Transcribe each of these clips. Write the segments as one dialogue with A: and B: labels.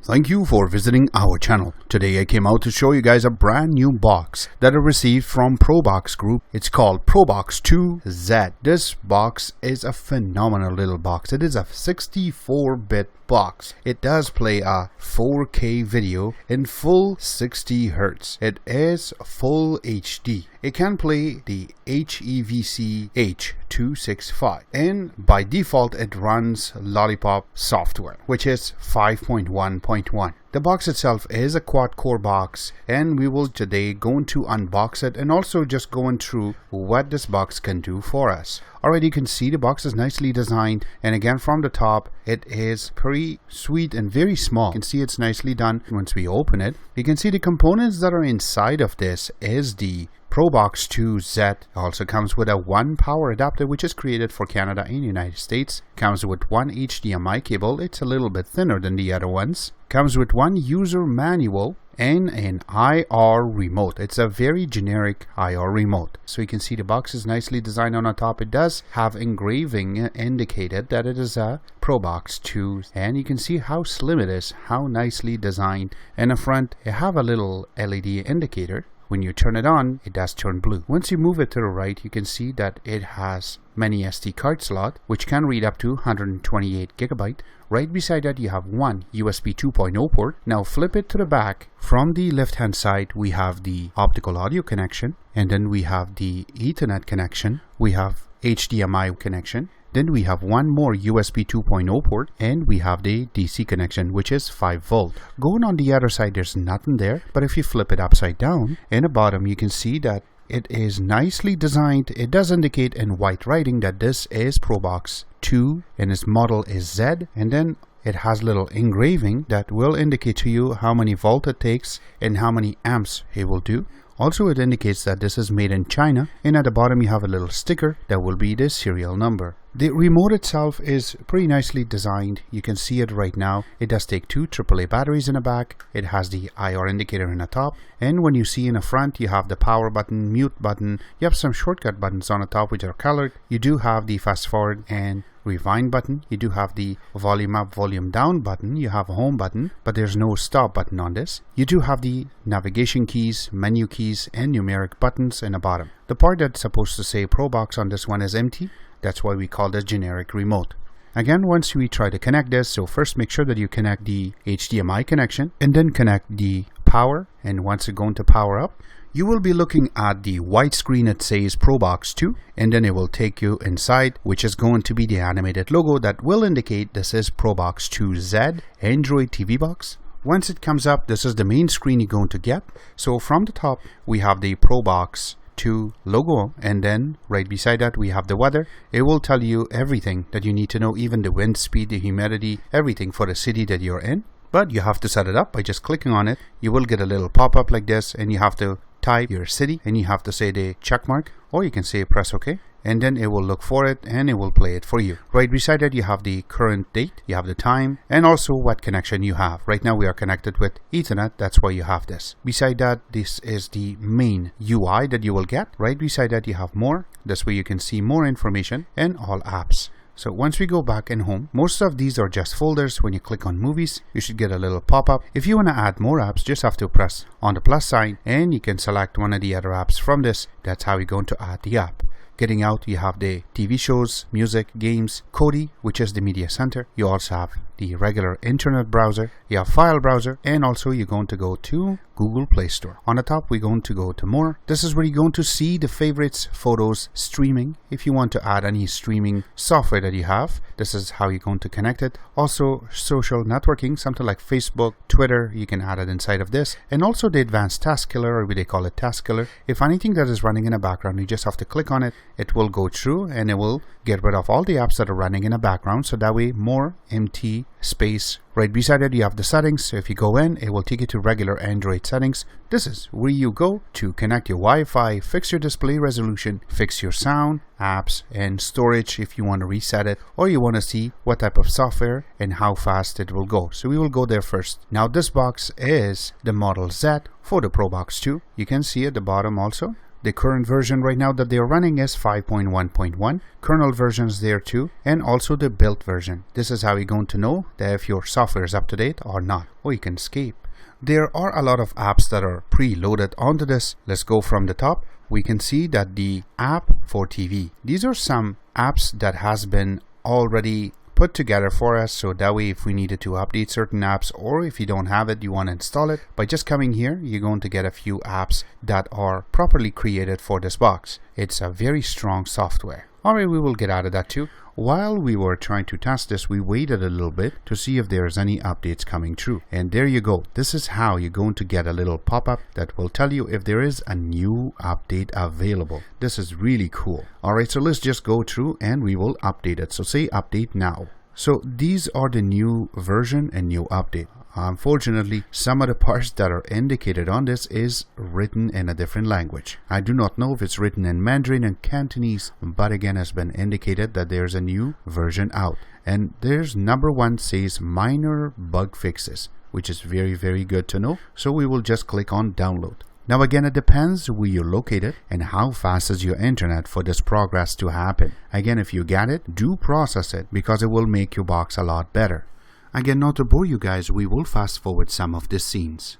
A: Thank you for visiting our channel. Today I came out to show you guys a brand new box that I received from Probox Group. It's called Probox2 Z. This box is a phenomenal little box. It is a 64-bit box. It does play a 4K video in full 60 Hz. It is full HD. It can play the HEVC H265 and by default it runs Lollipop software, which is 5.1.1. The box itself is a quad-core box, and we will today going to unbox it and also just going through what this box can do for us. Already you can see the box is nicely designed, and again from the top it is pretty sweet and very small. You can see it's nicely done. Once we open it, you can see the components that are inside of this is the Probox2 Z. Also comes with a one power adapter which is created for Canada and United States. Comes with one HDMI cable. It's a little bit thinner than the other ones. Comes with one user manual and an IR remote. It's a very generic IR remote. So you can see the box is nicely designed on the top. It does have engraving indicated that it is a Probox2, and you can see how slim it is, how nicely designed. In the front, you have a little LED indicator. When you turn it on, it does turn blue. Once you move it to the right, you can see that it has many SD card slot, which can read up to 128 GB. Right beside that, you have one USB 2.0 port. Now flip it to the back. From the left hand side, we have the optical audio connection, and then we have the Ethernet connection. We have HDMI connection. Then we have one more USB 2.0 port, and we have the DC connection, which is 5 volt. Going on the other side, there's nothing there, but if you flip it upside down, in the bottom you can see that it is nicely designed. It does indicate in white writing that this is Probox2 and its model is Z, and then it has little engraving that will indicate to you how many volt it takes and how many amps it will do. Also, it indicates that this is made in China, and at the bottom you have a little sticker that will be the serial number. The remote itself is pretty nicely designed. You can see it right now. It does take two AAA batteries in the back. It has the IR indicator in the top, and when you see in the front, you have the power button, mute button. You have some shortcut buttons on the top which are colored. You do have the fast forward and rewind button. You do have the volume up, volume down button. You have a home button, but there's no stop button on this. You do have the navigation keys, menu keys, and numeric buttons in the bottom. The part that's supposed to say Probox on this one is empty. That's why we call this generic remote. Again, once we try to connect this, so first make sure that you connect the HDMI connection and then connect the power. And once it's going to power up, you will be looking at the white screen that says Probox2, and then it will take you inside, which is going to be the animated logo that will indicate this is Probox2 Z Android TV box. Once it comes up, this is the main screen you're going to get. So from the top, we have the Probox2 logo, and then right beside that we have the weather. It will tell you everything that you need to know, even the wind speed, the humidity, everything for the city that you're in. But you have to set it up by just clicking on it. You will get a little pop-up like this, and you have to type your city and you have to say the check mark, or you can say press OK, and then it will look for it and it will play it for you. Right beside it you have the current date, you have the time, and also what connection you have. Right now we are connected with Ethernet, that's why you have this. Beside that, this is the main UI that you will get. Right beside that you have more. This way you can see more information and all apps. So once we go back in home, most of these are just folders. When you click on movies, you should get a little pop-up. If you want to add more apps, just have to press on the plus sign and you can select one of the other apps from this. That's how you're going to add the app. Getting out, you have the TV shows, music, games, Kodi, which is the media center. You also have the regular internet browser, you have file browser, and also you're going to go to Google Play Store. On the top, we're going to go to more. This is where you're going to see the favorites, photos, streaming. If you want to add any streaming software that you have, this is how you're going to connect it. Also, social networking, something like Facebook, Twitter, you can add it inside of this. And also the advanced task killer, or they call it task killer. If anything that is running in the background, you just have to click on it. It will go through and it will get rid of all the apps that are running in the background. So that way, more empty space. Right beside it, you have the settings. So if you go in, it will take you to regular Android settings. This is where you go to connect your Wi-Fi, fix your display resolution, fix your sound, apps, and storage if you want to reset it, or you want to see what type of software and how fast it will go. So we will go there first. Now this box is the Model Z for the Probox2. You can see at the bottom also The current version right now that they are running is 5.1.1. Kernel version is there too, and also the built version. This is how you're going to know that if your software is up to date or not, or you can escape. There are a lot of apps that are preloaded onto this. Let's go from the top. We can see that the app for TV. These are some apps that has been already put together for us, so that way if we needed to update certain apps, or if you don't have it, you want to install it, by just coming here, you're going to get a few apps that are properly created for this box. It's a very strong software. Alright, we will get out of that too. While we were trying to test this, we waited a little bit to see if there's any updates coming through. And there you go. This is how you're going to get a little pop-up that will tell you if there is a new update available. This is really cool. Alright, so let's just go through and we will update it. So say update now. So these are the new version and new update. Unfortunately, some of the parts that are indicated on this is written in a different language. I do not know if it's written in Mandarin and Cantonese, but again has been indicated that there's a new version out. And there's number 1 says minor bug fixes, which is very good to know. So we will just click on download. Now again, it depends where you're located and how fast is your internet for this progress to happen. Again, if you get it, do process it because it will make your box a lot better. Again, not to bore you guys, we will fast forward some of the scenes.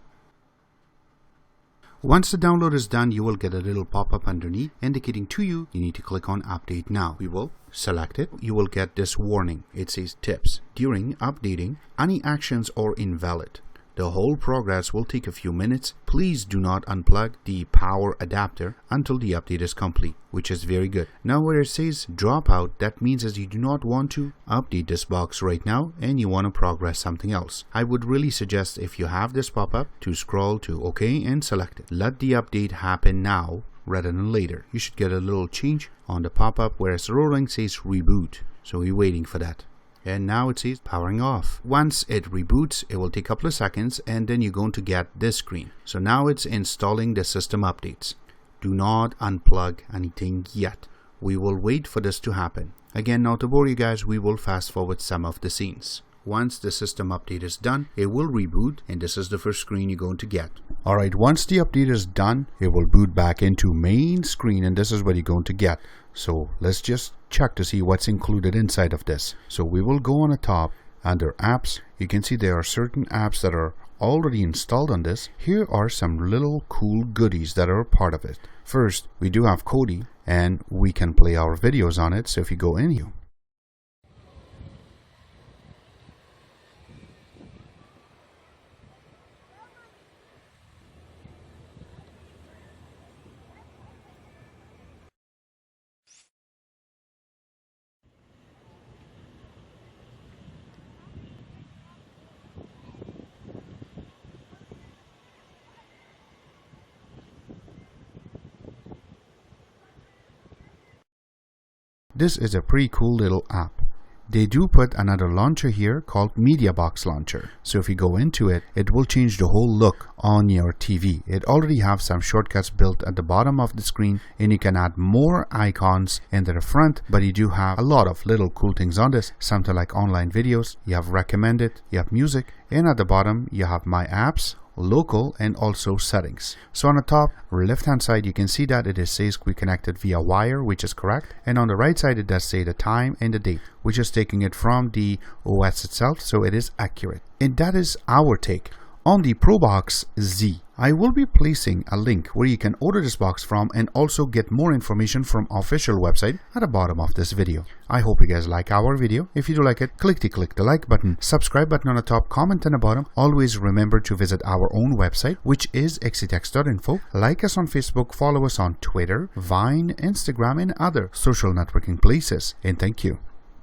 A: Once the download is done, you will get a little pop-up underneath indicating to you need to click on update now. We will select it. You will get this warning. It says tips. During updating, any actions are invalid. The whole progress will take a few minutes. Please do not unplug the power adapter until the update is complete, which is very good. Now where it says drop out, that means that you do not want to update this box right now and you want to progress something else. I would really suggest, if you have this pop-up, to scroll to OK and select it. Let the update happen now rather than later. You should get a little change on the pop-up where it's rolling says reboot. So we're waiting for that. And now it says powering off. Once it reboots, it will take a couple of seconds and then you're going to get this screen. So now it's installing the system updates. Do not unplug anything yet. We will wait for this to happen. Again, not to bore you guys, we will fast forward some of the scenes. Once the system update is done, it will reboot and this is the first screen you're going to get. Alright, once the update is done, it will boot back into main screen and this is what you're going to get. So let's just check to see what's included inside of this. So we will go on the top under apps. You can see there are certain apps that are already installed on this. Here are some little cool goodies that are part of it. First, we do have Kodi and we can play our videos on it. So if you go in here, this is a pretty cool little app. They do put another launcher here called Media Box Launcher. So if you go into it, it will change the whole look on your TV. It already have some shortcuts built at the bottom of the screen and you can add more icons into the front, but you do have a lot of little cool things on this. Something like online videos, you have recommended, you have music, and at the bottom you have my apps, local, and also settings. So on the top left hand side you can see that it says we connected via wire, which is correct, and on the right side it does say the time and the date, which is taking it from the OS itself, so it is accurate. And that is our take on the Probox Z. I will be placing a link where you can order this box from and also get more information from official website at the bottom of this video. I hope you guys like our video. If you do like it, click the like button, subscribe button on the top, comment on the bottom. Always remember to visit our own website, which is xctex.info. Like us on Facebook, follow us on Twitter, Vine, Instagram, and other social networking places. And thank you.